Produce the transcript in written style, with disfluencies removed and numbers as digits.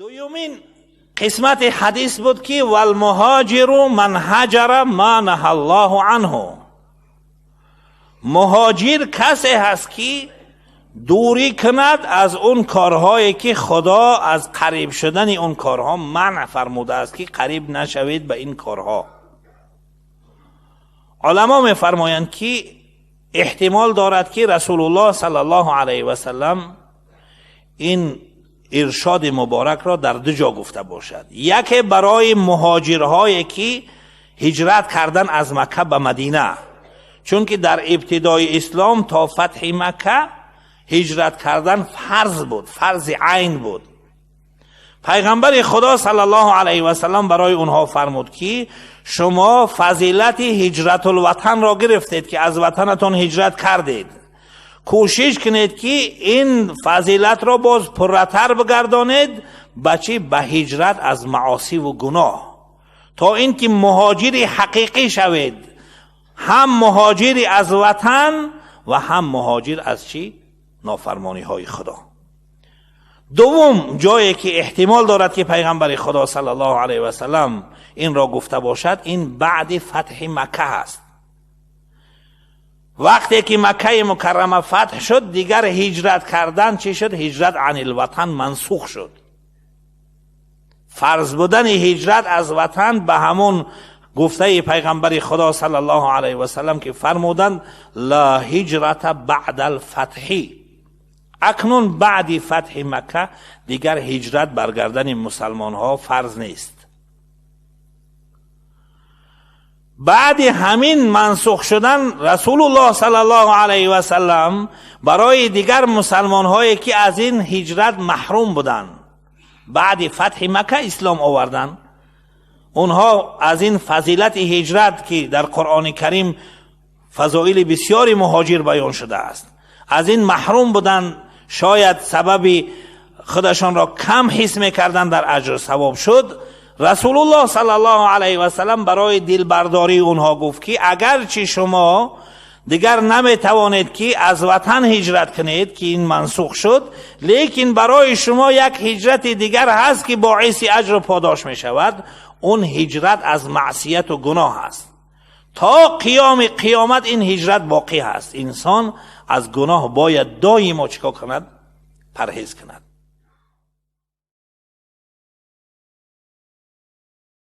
دویمین قسمت حدیث بود که والمهاجر من هجر ما نهى الله عنه. مهاجر کسی هست که دوری کند از اون کارهایی که خدا از قریب شدن اون کارها منع فرموده است که قریب نشوید به این کارها. علما میفرمایند که احتمال دارد که رسول الله صلی الله علیه و سلم این ارشاد مبارک را در دو جا گفته باشد. یکی برای مهاجرهایی که هجرت کردن از مکه به مدینه، چون که در ابتدای اسلام تا فتح مکه هجرت کردن فرض بود، فرض عین بود. پیغمبر خدا صلی الله علیه و سلم برای اونها فرمود که شما فضیلت هجرت الوطن را گرفتید که از وطنتون هجرت کردید، کوشش کنید که این فضیلت را باز پرتر بگردانید بچه به هجرت از معاصی و گناه، تا اینکه مهاجری حقیقی شوید، هم مهاجری از وطن و هم مهاجر از چی؟ نافرمانی های خدا. دوم جایی که احتمال دارد که پیغمبر خدا صلی الله علیه و سلم این را گفته باشد، این بعد فتح مکه است. وقتی که مکه مکرمه فتح شد دیگر هجرت کردن چی شد؟ هجرت عن الوطن منسوخ شد. فرض بودن هجرت از وطن به همون گفته پیغمبر خدا صلی الله علیه و سلم که فرمودند لا هجرت بعد الفتح. اکنون بعد فتح مکه دیگر هجرت برگردن مسلمان ها فرض نیست. بعد همین منسوخ شدن رسول الله صلی الله علیه و سلم برای دیگر مسلمان هایی که از این هجرت محروم بودن بعد فتح مکه اسلام آوردن، اونها از این فضیلت هجرت که در قرآن کریم فضائل بسیاری مهاجر بیان شده است، از این محروم بودن، شاید سبب خودشان را کم حس میکردن در اجر ثواب شد. رسول الله صلی الله علیه و سلم برای دلبرداری اونها گفت که اگرچه شما دیگر نمیتوانید که از وطن هجرت کنید که این منسوخ شد، لیکن برای شما یک هجرت دیگر هست که باعث اجر و پاداش می شود. اون هجرت از معصیت و گناه است. تا قیامت این هجرت باقی هست. انسان از گناه باید دائما چیکار کند؟ پرهیز کند.